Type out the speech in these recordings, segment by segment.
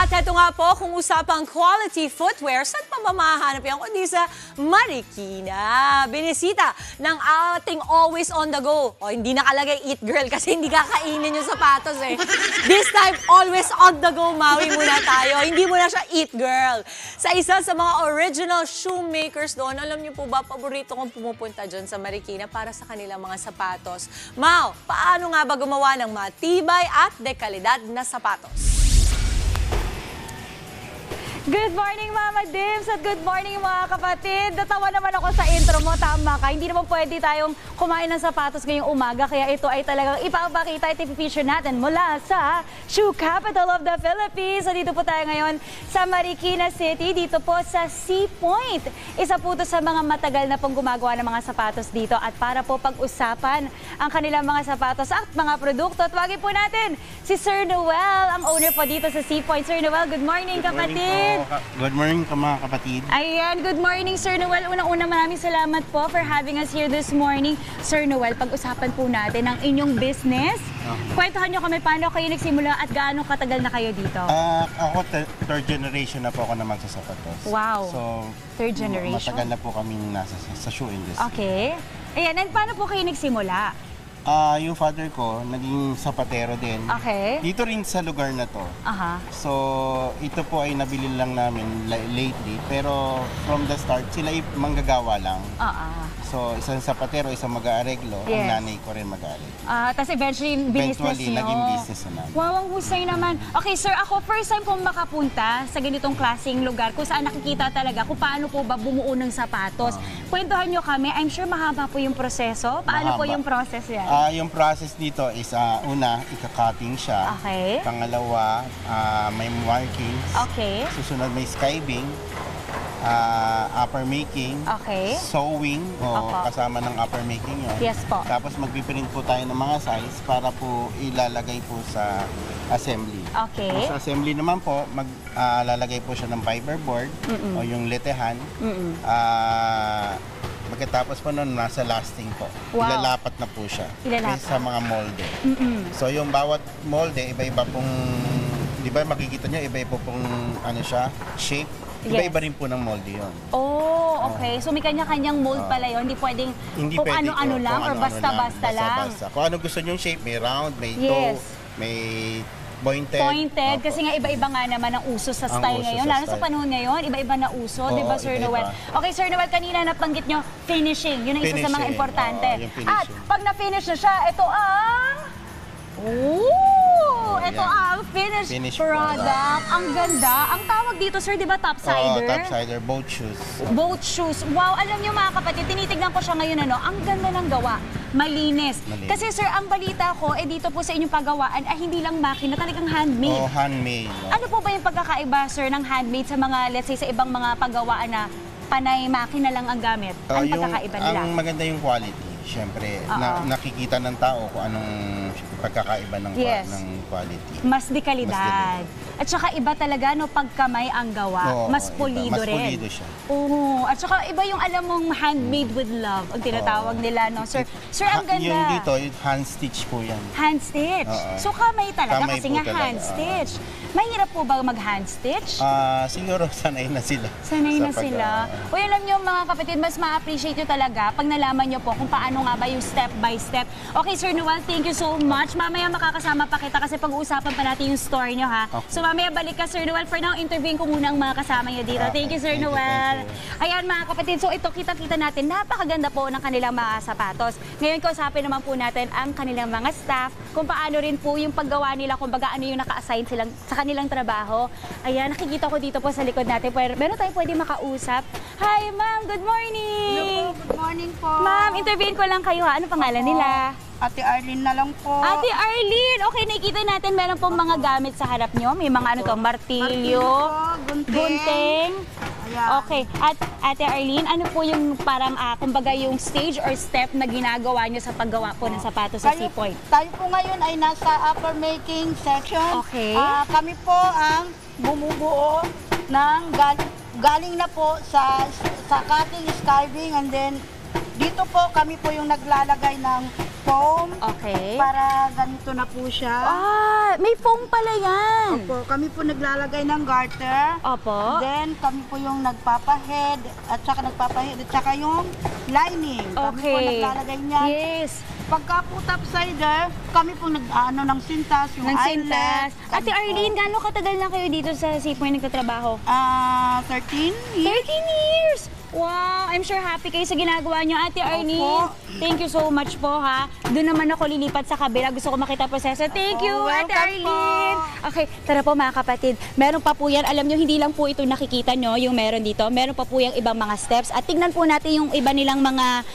At ito nga po, kung usapang quality footwear, saan pa mamahanap yan kundi sa Marikina? Binisita ng ating always on the go. O, hindi nakalagay eat girl kasi hindi kakainin yung sapatos eh. This time, always on the go, Maui muna tayo. Hindi mo na siya eat girl. Sa isa sa mga original shoemakers doon, alam niyo po ba, paborito kong pumupunta dyan sa Marikina para sa kanilang mga sapatos. Mau, paano nga ba gumawa ng matibay at dekalidad na sapatos? Good morning, Mama Dims, at good morning, mga kapatid. Natawa naman ako sa intro mo, tama ka. Hindi naman pwede tayong kumain ng sapatos ngayong umaga, kaya ito ay talagang ipapakita at ipipicture natin mula sa Shoe Capital of the Philippines. So dito po tayo ngayon sa Marikina City, dito po sa Sea Point. Isa po ito sa mga matagal na pong gumagawa ng mga sapatos dito. At para po pag-usapan ang kanilang mga sapatos at mga produkto, tawagin po natin si Sir Noel, ang owner po dito sa Sea Point. Sir Noel, good morning, kapatid. Good morning mga kapatid. Ayan, good morning Sir Noel. Unang-una maraming salamat po for having us here this morning. Sir Noel, pag-usapan po natin ang inyong business. Kwentuhan nyo kami paano kayo nagsimula at gaano katagal na kayo dito? Ako, third generation na po ako na magsasapatos. Wow. So, third generation? Matagal na po kami nasa sa shoe industry. Okay. Ayan, and paano po kayo nagsimula? Yung father ko, naging sapatero din. Okay. Dito rin sa lugar na to. Aha. So, ito po ay nabili lang namin lately. Pero from the start, sila ay manggagawa lang. So, isang sapatero, isang mag-aareglo. Yes. Ang nanay ko rin mag-aareglo. Tapos eventually, business nyo. Naging business na namin. Wow, ang husay naman. Okay, sir, ako first time pong makapunta sa ganitong klaseng lugar kung saan nakikita talaga kung paano po ba bumuo ng sapatos. Kwentuhan nyo kami, I'm sure mahaba po yung proseso. Paano po yung process yan? Yung process dito is, una, ika-cutting siya. Okay. Pangalawa, may markings. Okay. Susunod may skiving, upper making, Okay. sewing, Opo. kasama ng upper making yun. Yes po. Tapos magpiprint po tayo ng mga size para po ilalagay po sa assembly. Okay. Sa assembly naman po, lalagay po siya ng fiberboard o yung letehan. Pagkatapos po nun, nasa lasting po. Wow. Ilalapat na po siya. Ilalapat. Sa mga molde. So yung bawat molde, iba-iba pong, di ba makikita nyo, iba-iba pong ano siya, shape. Iba-iba rin po ng molde yun. Oh, okay. So may kanya-kanyang mold pala yun. Hindi pwedeng kung ano-ano lang or basta-basta lang. Kung ano gusto nyo yung shape, may round, may Yes. toe, may pointed. Pointed, kasi nga iba-iba nga naman ang uso sa style uso ngayon. sa Lalo sa style. panahon ngayon, iba-iba na uso, di ba Sir iba-iba. Noel? Okay, Sir Noel, kanina nabanggit nyo, finishing. Yun ang isa sa mga Finishing, importante. yung finishing. At pag na-finish na siya, ito ang... Ito Yan. ang finished Finished product. product. Ang ganda. Ang tawag dito, Sir, di ba topsider? Topsider, boat shoes. Boat shoes. Wow, alam niyo mga kapatid, tinitignan ko siya ngayon, ang ganda ng gawa. Malinis. Malinis. Kasi sir, ang balita ko, dito po sa inyong paggawaan, ay hindi lang makina, talagang handmade. Handmade. Ano po ba yung pagkakaiba, sir, ng handmade sa mga, let's say, sa ibang mga paggawaan na panay makina lang ang gamit? Ano pagkakaiba nila? Ang maganda yung quality. Siyempre, nakikita ng tao kung anong pagkakaiba ng, Yes. ng quality. Mas dekalidad. At saka iba talaga, no, pagkamay ang gawa. Oo, mas iba. pulido Mas rin. pulido siya. Oo. At saka iba yung alam mong handmade with love, ang tinatawag nila, no? Sir, ang ganda. Yung dito, hand stitch po yan. Hand stitch. Oo. So kamay talaga Kamay kasi po nga talaga, hand stitch. Mahirap po ba mag hand stitch? Siguro sanay na sila. Sanay na sila. O alam nyo mga kapatid, mas ma-appreciate nyo talaga pag nalaman nyo po kung paano nga ba yung step by step. Okay Sir Noel, thank you so much. Mamaya makakasama pa kita kasi pag-uusapan pa natin yung story nyo ha. Okay. So mamaya balik ka Sir Noel. For now, interviewin ko muna ang mga kasama nyo dito. Thank you Sir Thank you, Noel. thank you. Ayan mga kapatid, so ito kita-kita natin, napakaganda po ng kanilang mga sapatos. Ngayon kausapin naman po natin ang kanilang mga staff, kung paano rin po yung paggawa nila, kung baga ano yung naka-assign silang sa kanilang trabaho. Ayan, nakikita ko dito po sa likod natin. Meron tayong pwede makausap. Hi ma'am, good morning! Hello po, good morning po. Ma'am, interviewin ko lang kayo ha. Ano pangalan nila? Ate Arlene na lang po. Ate Arlene! Okay, nakikita natin meron pong mga gamit sa harap nyo. May mga ano to, martilyo, gunting. Ayan. Okay. At Ate Arlene, ano po yung parang, kumbaga yung stage or step na ginagawa nyo sa paggawa po ng sapatos sa Sea Point? Tayo po ngayon ay nasa upper making section. Okay. Kami po ang bumubuo ng galing na po sa cutting, skiving, and then dito po kami po yung naglalagay ng foam. Okay. Para ganito na po siya. Ah, may foam pala yan. Opo, kami po naglalagay ng garter. Opo. Then, kami po yung nagpapahead at saka yung lining. Kami po Okay. naglalagay niyan. Yes. Pagka po topsider, kami po nag-ano ng sintas, yung Ng eyelet. sintas. Ate Arlene, gaano katagal na kayo dito sa Seapoint nagtatrabaho? 13 years. 13 years! Wow! I'm sure happy kayo sa ginagawa niyo, Ate Arlene. Opo. Thank you so much po, ha. Doon naman ako lilipat sa kabila. Gusto ko makita proseso. Thank you, Ate welcome Arlene. po. Okay, tara po mga kapatid. Meron pa po yan. Alam nyo, hindi lang po ito nakikita nyo, yung meron dito. Meron pa po yung ibang mga steps. At tignan po natin yung iba nilang mga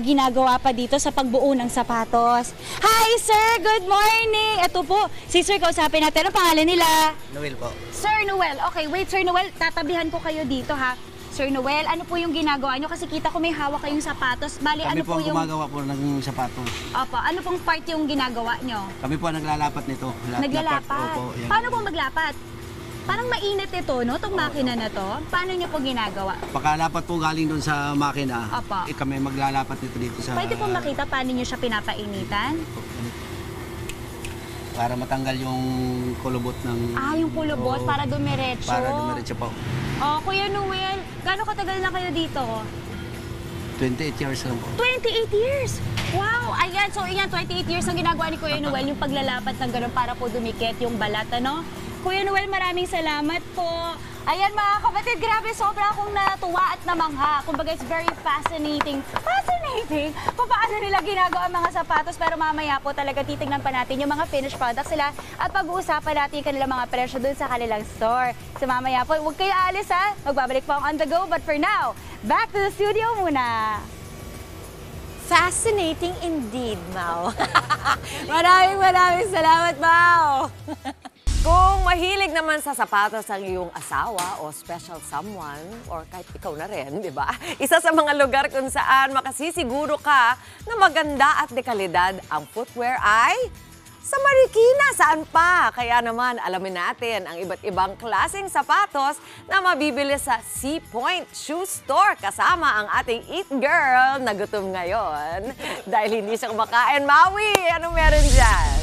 ginagawa pa dito sa pagbuo ng sapatos. Hi, sir! Good morning! Ito po, si sir, kausapin natin. Ang pangalan nila? Noel po. Sir Noel. Okay, wait, Sir Noel. Tatabihan ko kayo dito, ha? Sir Noel, ano po yung ginagawa nyo? Kasi kita ko may hawak kayong sapatos. Bali, Kami ano po po ang yung... gumagawa po ng sapatos. Opo, ano pong part yung ginagawa nyo? Kami po ang naglalapat nito. Naglalapat. Opo, yan. Paano po maglapat? Parang mainit ito, no? Itong makina na to. Paano nyo po ginagawa? Pagkalapat po galing doon sa makina, Opo. kami maglalapat nito dito sa... Pwede po makita paano nyo siya pinapainitan? Para matanggal yung kulubot ng... Ah, yung kulubot, Oo, para dumiretso. Para dumiretso po. Oh, Kuya Noel, gaano katagal na kayo dito? 28 years lang po. 28 years! Wow! Ayan, so yan, 28 years ang ginagawa ni Kuya Noel, yung paglalapat ng gano'n para po dumikit yung balat, ano? Kuya Noel, maraming salamat po. Ayan mga kapatid, grabe, sobra akong natuwa at namangha. Kumbaga, it's very fascinating. Fascinating! Kung paano nila ginagawa ang mga sapatos, pero mamaya po talaga titignan pa natin yung mga finished products nila at pag-uusapan natin yung kanilang mga presyo dun sa kanilang store. So mamaya po, huwag kayo alis ha. Magbabalik po ang On The Go, but for now, back to the studio muna. Fascinating indeed, Mau. maraming salamat, Mau. Kung mahilig naman sa sapatos ang iyong asawa o special someone, or kahit ikaw na rin, di ba? Isa sa mga lugar kung saan makasisiguro ka na maganda at dekalidad ang footwear ay sa Marikina. Saan pa? Kaya naman, alamin natin ang iba't ibang klaseng sapatos na mabibili sa Seapoint Shoe Store kasama ang ating Eat Girl na gutom ngayon. Dahil hindi siya kumakain, Maui, anong meron dyan?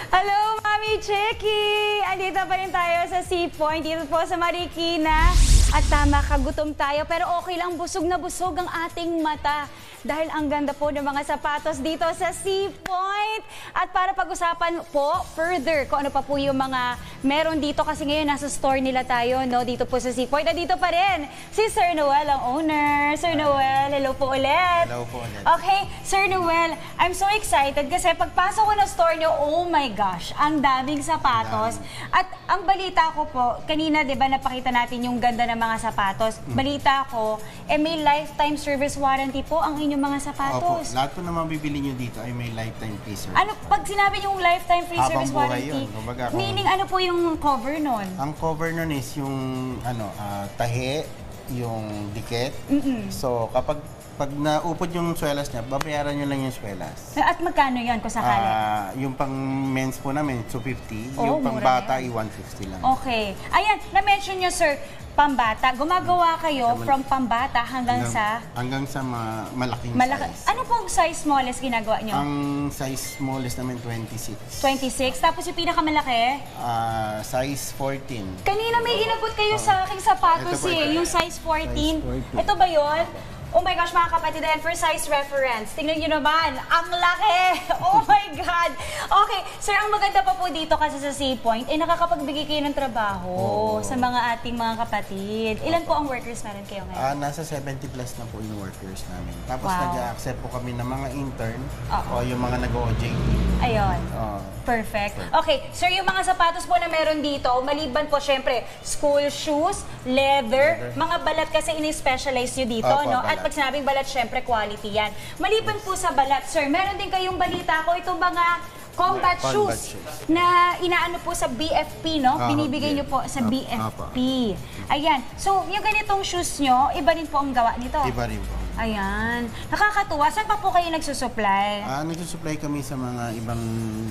Hello, Mami Checky! Andito pa rin tayo sa Seapoint, dito po sa Marikina. At tama, kagutom tayo, pero okay lang, busog na busog ang ating mata. Dahil ang ganda po ng mga sapatos dito sa Seapoint. At para pag-usapan po further kung ano pa po yung mga meron dito, kasi ngayon nasa store nila tayo, no? Dito po sa Seapoint. At dito pa rin si Sir Noel, ang owner. Sir Noel, hello po ulit. Hello po ulit. Okay, Sir Noel, I'm so excited kasi pagpasok ko ng store nyo, oh my gosh, ang daming sapatos. At ang balita ko po, kanina 'di ba napakita natin yung ganda ng mga sapatos. Balita ko, may lifetime service warranty po ang inyong mga Opo, sapatos. lahat po na mabibili nyo dito ay may lifetime free service. Ano, pag sinabi yung lifetime free Habang service buhay warranty, yun. Kumbaga, kung- meaning ano po yung cover nun? Ang cover nun is yung tahe, yung dikit. So kapag naupod yung swelas niya, babayaran nyo lang yung swelas. At magkano yan kung sakali? Yung pang men's po namin, 250. Oh, yung pang mura bata, yan. 150 lang. Okay. Ayan, na-mention nyo, sir, pambata. Gumagawa kayo from pambata hanggang sa Hanggang sa malaking malaki. size. Ano pong size smallest ginagawa nyo? Ang size smallest namin, 26. 26. Tapos yung pinakamalaki? Size 14. Kanina may inabot kayo sa aking sapatos Ito po, ito. yung size 14. Size 14. Ito ba yun? Oh my gosh, mga kapatid, and for size reference, tingnan nyo naman, ang laki! Oh my God! Okay, sir, ang maganda pa po dito kasi sa Seapoint, nakakapagbigay kayo ng trabaho sa mga ating mga kapatid. Ilan po ang workers meron kayo ngayon? Nasa 70 plus na po yung workers namin. Tapos Wow. nag-accept po kami ng mga intern Oo. o yung mga nag-OJT. Ayun. Perfect. Okay, sir, yung mga sapatos po na meron dito, maliban po syempre, school shoes, leather, mga balat kasi ini-specialize nyo dito, Opo, no? balat. At pag sinabing balat, syempre quality yan. Maliban po sa balat, sir, meron din kayong balita ko, itong mga combat Combat shoes shoes. na inaano po sa BFP, no? Ah, Binibigay nyo po sa Opo, BFP. Ayan. So, yung ganitong shoes nyo, iba rin po ang gawa nito. Iba rin po. Ayan. Nakakatuwa. Saan pa po kayo nagsusupply? Nagsusupply kami sa mga ibang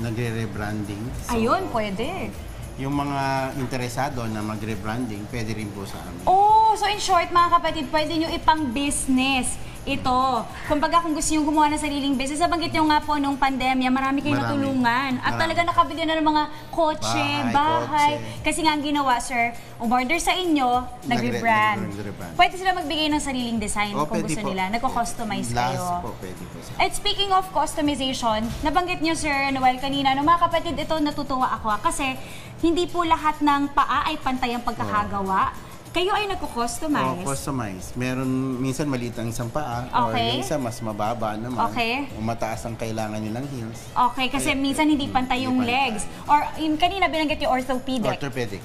nagre-rebranding. So, Ayun, pwede. Yung mga interesado na magre-branding, pwede rin po sa amin. Oh, so in short mga kapatid, pwede nyo ipang business ito. Kumbaga kung gusto nyo gumawa ng sariling business, nabanggit nyo nga po nung pandemya, marami kayo natulungan. At talaga nakabili na ng mga kotse, bahay. Kasi nga ang ginawa, sir, umorder sa inyo, nag-rebrand. Pwede sila magbigay ng sariling design kung gusto nila. Nagko-customize kayo. Po, pwede po. At speaking of customization, nabanggit nyo, Sir Noel, kanina, no, mga kapatid, ito natutuwa ako kasi hindi po lahat ng paa ay pantay ang pagkakagawa. Kayo ay nagko-customize. Customize. Meron, minsan maliit ang isang paa, or yung isa mas mababa naman. O mataas ang kailangan nilang heels. Okay, kasi minsan hindi pantay yung legs. Or yung kanina binanggit yung orthopedic. Orthopedic.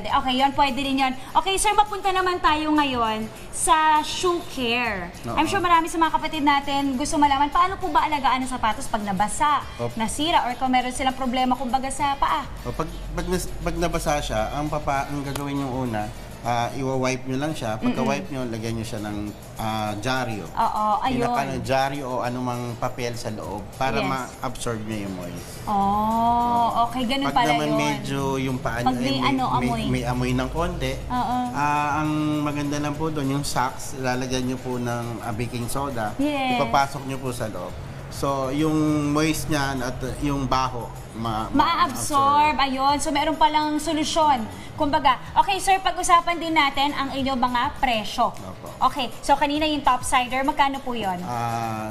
Okay, yun, pwede rin yun. Okay, sir, mapunta naman tayo ngayon sa shoe care. I'm sure marami sa mga kapatid natin gusto malaman paano po ba alagaan ang sapatos pag nabasa, nasira, or kung meron silang problema kumbaga sa paa. Pag nabasa siya, ang gagawin yung una, iwa-wipe nyo lang siya. Pagka-wipe nyo, lagyan nyo siya ng dyaryo. Ayun. Dyaryo o anumang papel sa loob para ma-absorb nyo yung moist. Okay, ganun pala yun. Pag naman medyo yung paa nyo may amoy ng konti, ang maganda lang po doon, yung socks, lalagyan nyo po ng baking soda, ipapasok nyo po sa loob. So, yung moist niyan at yung baho, ma-absorb. Ayun. So, meron palang solusyon. Kumbaga, okay sir, pag-usapan din natin ang inyong mga presyo. Okay. So, kanina yung topsider, magkano po yun?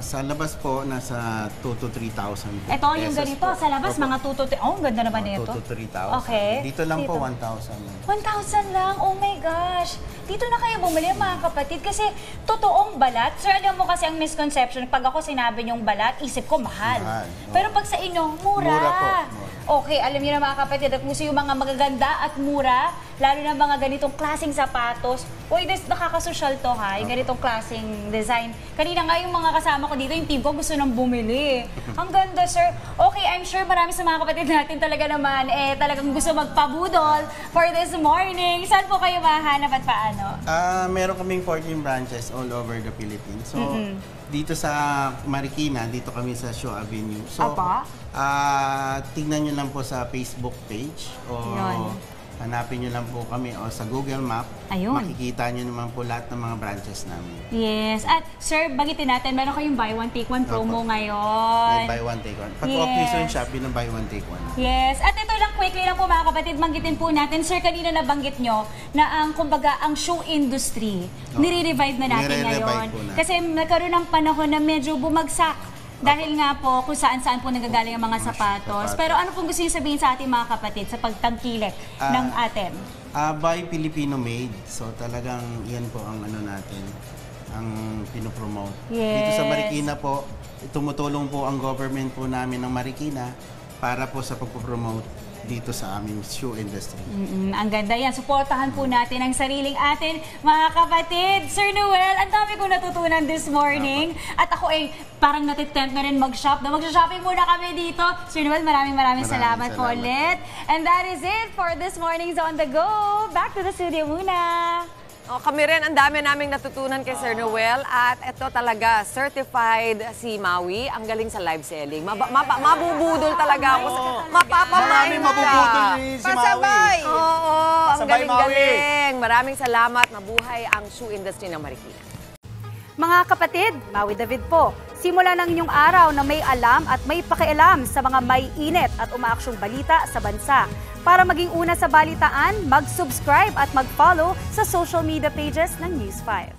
Sa labas po, nasa 2 to 3,000. Ito, yung ganito, sa labas, mga 2 to 3. Oh, ang ganda naman nito. 2 to 3,000. Okay. Dito lang po, 1,000. 1,000 lang? Oh my gosh. Dito na kayo bumili, mga kapatid, kasi totoong balat. Sir, alam mo kasi ang misconception, pag ako sinabi yung balat, isip ko mahal. Pero pag sa inyo, mura. Mura po. Okay, alam niyo na mga kapatid, at gusto yung mga magaganda at mura, lalo na mga ganitong klaseng sapatos. Uy, nakakasosyal to ha, yung ganitong klaseng design. Kanina nga yung mga kasama ko dito, yung team ko gusto nang bumili. Ang ganda, sir. Okay, I'm sure marami sa mga kapatid natin talaga naman, talagang gusto magpabudol for this morning. Saan po kayo mahanap at paano? Meron kaming 14 branches all over the Philippines. So, dito sa Marikina, dito kami sa Shaw Avenue. So, tingnan nyo lang po sa Facebook page o hanapin nyo lang po kami o sa Google Map. Makikita nyo naman po lahat ng mga branches namin. Yes. At sir, bagitin natin, meron kayong buy one take one promo ngayon. May buy one take one. Pag off-lease yung Shopee ng buy one take one. Yes. At ito lang, quickly lang po mga kapatid, banggitin po natin. Sir, kanina nabanggit nyo na ang, kumbaga, ang shoe industry, nire-revive na natin ngayon. Kasi nagkaroon ng panahon na medyo bumagsak. Dahil nga po kung saan-saan po nagagaling ang mga sapatos. Pero ano pong gusto niyo sabihin sa ating mga kapatid sa pagtangkilik ng atin? Buy Filipino made. So talagang yan po ang ano natin, ang pinopromote. Dito sa Marikina po, tumutulong po ang government po namin ng Marikina para po sa pagpopromote dito sa aming shoe industry. Ang ganda yan. Suportahan po natin ang sariling atin, mga kapatid. Sir Noel, ang dami kong natutunan this morning. At ako ay parang natitempt na rin mag-shop. Mag-shopping muna kami dito. Sir Noel, maraming salamat po ulit. And that is it for this morning's On The Go. Back to the studio muna. Kami rin, ang dami naming natutunan kay Sir Noel. At ito talaga, certified si Maui. Ang galing sa live selling. Mabubudol talaga ako. Mapapamain ka. Mabubudol ni si Maui. Oo, ang galing-galing. Maraming salamat. Mabuhay ang shoe industry ng Marikina. Mga kapatid, Maui David po. Simula ng inyong araw na may alam at may pakialam sa mga may init at umaaksyong balita sa bansa. Para maging una sa balitaan, mag-subscribe at mag-follow sa social media pages ng News 5.